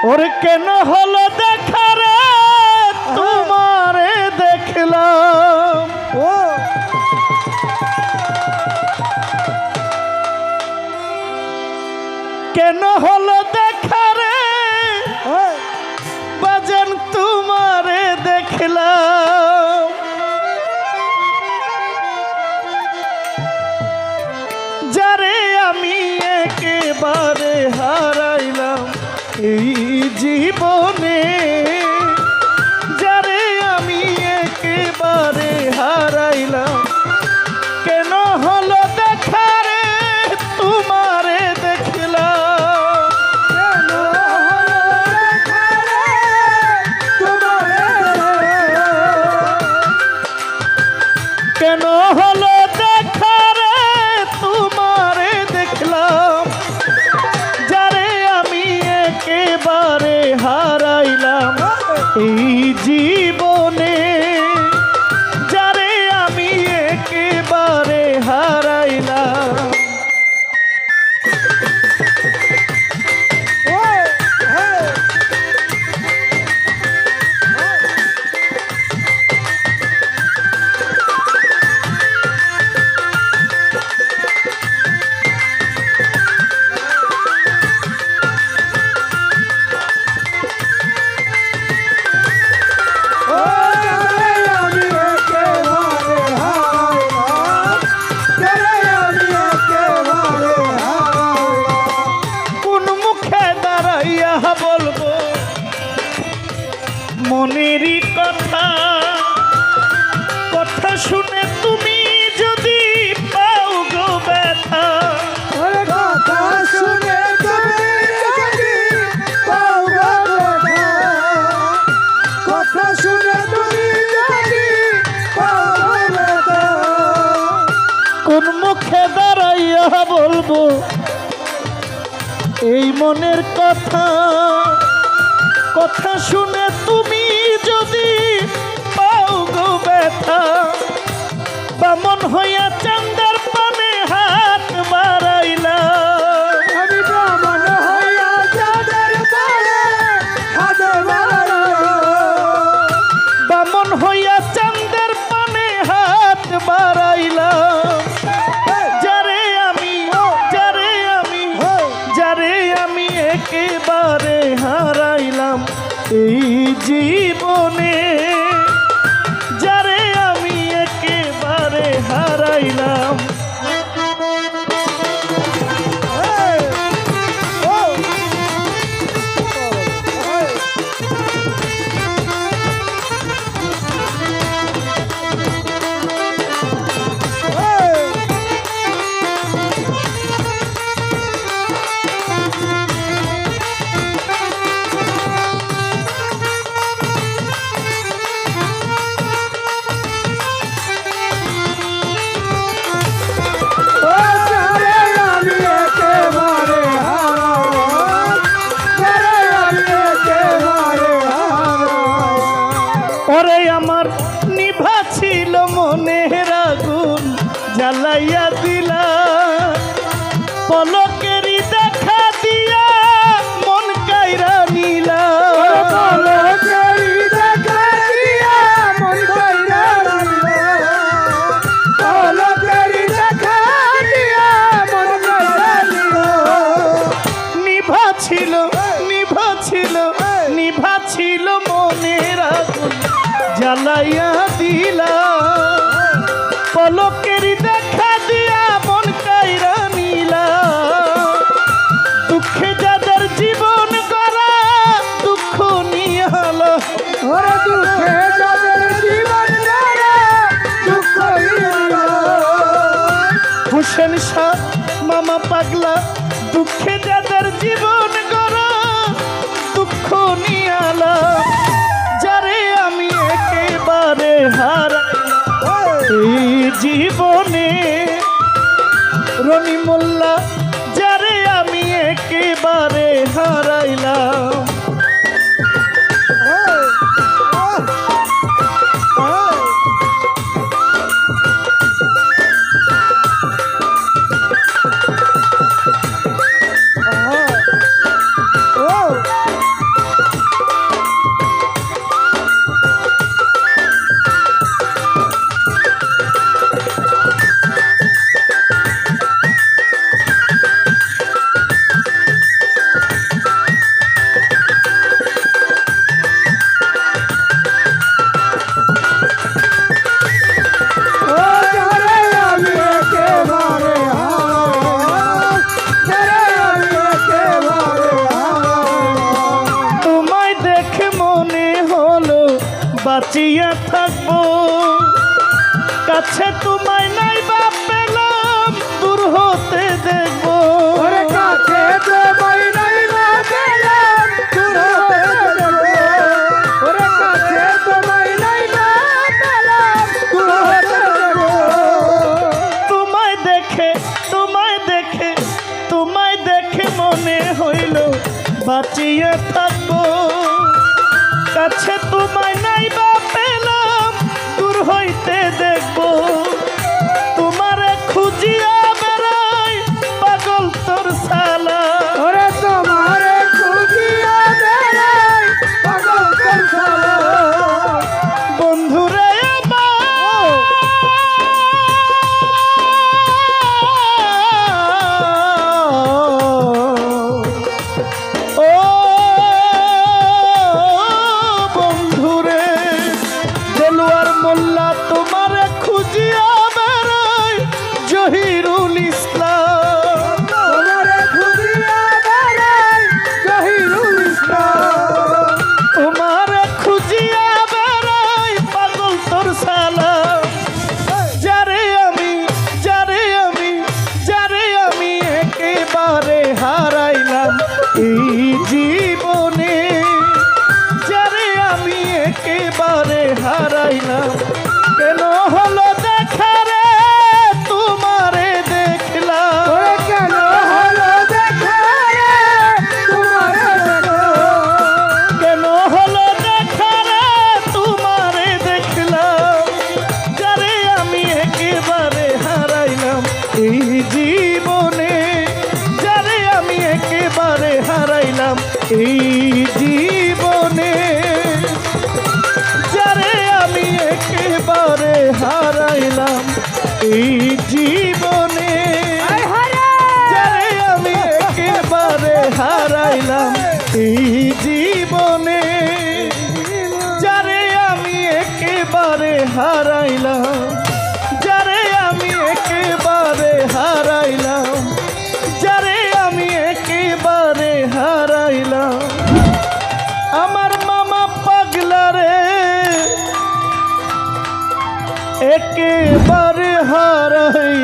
ওরে কেন হলো দেখা রে তোমারে দেখলাম, ও কেন হলো দেখা রে ওই বাজান তোমারে দেখলাম। যারে আমি একেবারে হারাইলাম এই জীবনে, যারে আমি একেবারে হারাইলাম, কেন হলো দেখা রে তোমারে দেখলাম। কেন হলো দেখা রে তোমারে কেন হলো দেখা রে তোমারে দেখলাম, যারে আমি একেবারে হারাইলাম এই জীবনে, যারে আমি একেবারে হারাইলাম। ওই হে বলবো মনেরই কথা, কথা শুনে তুমি যদি পাও গো ব্যথা। ওরে কথা শুনে তুমি যদি পাও গো ব্যথা, কথা শুনে তুমি যদি পাও গো ব্যথা, কোন মুখে দাঁড়াইয়া বলবো এই মনের কথা, কথা শুনে তুমি যদি পাও গো ব্যথা। বামন হইয়া চান্দার পানে হাত বাড়াইলা, আমি ব্রাহ্মণ হইয়া যাদের পারে হাত বাড়াইলাম, বামন হইয়া চান্দার পানে হাত বাড়াইলাম। যারে আমি একেবারে হারাইলাম এই জীবনে, যারে আমি একেবারে হারাইলাম। ওরে আমার নিভা ছিল মনের আগুন জ্বালাইয়া দিলা, পলকেরই দেখা দিয়া মন কাইরা নিলা। পলকেরই দেখা দিয়া মন কাইরা নিলা, পলকেরই দেখা দিয়া মন কাইরা নিলা। নিভা ছিল মনের আগুন জ্বালাইয়া দিলা, পলকেরই দেখা দিয়া মন কাইরা নিলা। দুঃখে যাদের জীবন গড়া দুঃখ নিয়ালা, ওরে দুঃখে যাদের জীবন গড়া দুঃখ নিয়ালা। হোসেন শাহ মামা পাগলা, দুঃখে যাদের জীবন গড়া দুঃখ নিয়ালা, যারে আমি একেবারে হারাইলাম এই জীবনে। রনি মোল্লা, যারে আমি একেবারে হারাইলাম। বাঁচিয়া থাকবো, কাছে তোমায় নাই বা পেলাম দূর হতে দেখবো। ওরে কাছে তোমায় নাই বা পেলাম দূর হতে দেখবো। ওরে কাছে তোমায় নাই বা পেলাম দূর হতে দেখবো। তোমায় দেখে তোমায় দেখে তোমায় দেখে মনে হইল বাঁচিয়া থাকবো, কাছে তোমায় নাই বা পেলাম দূর হইতে দেখবো। তোমারে খুঁজিয়া বেড়াই পাগল তোর সালা, ওরে তোমারে খুঁজিয়া বেড়াই পাগল তোর সালা। বন্ধুরে ও বন্ধুরে দেলোয়ার মোল্লা তোমারে খুঁজিয়া বেড়াই জহিরুল ইসলাম। তোমারে খুঁজিয়া বেড়াই জহিরুল ইসলাম। তোমারে খুঁজিয়া বেড়াই পাগল তোর সালা। যারে আমি একেবারে হারাইলাম এই জীবনে, যারে আমি একেবারে হারাইলাম। কেন হলো দেখা রে তোমারে দেখলাম, ওরে কেন হলো দেখা রে তোমারে দেখলাম। কেন হলো দেখা রে তোমারে দেখলাম। যারে আমি একেবারে হারাইলাম এই জীবনে, যারে আমি একেবারে হারাইলাম এই জীবনে, যারে আমি একেবারে হারাইলাম এই জীবনে, আয় হায় যারে আমি একেবারে হারাইলাম এই জীবনে, যারে আমি একেবারে হারাইলাম, যারে আমি একেবারে হারাইলাম, যারে আমি একেবারে হারাইলাম। আমার মামা পাগলা রে একেবারে হারাই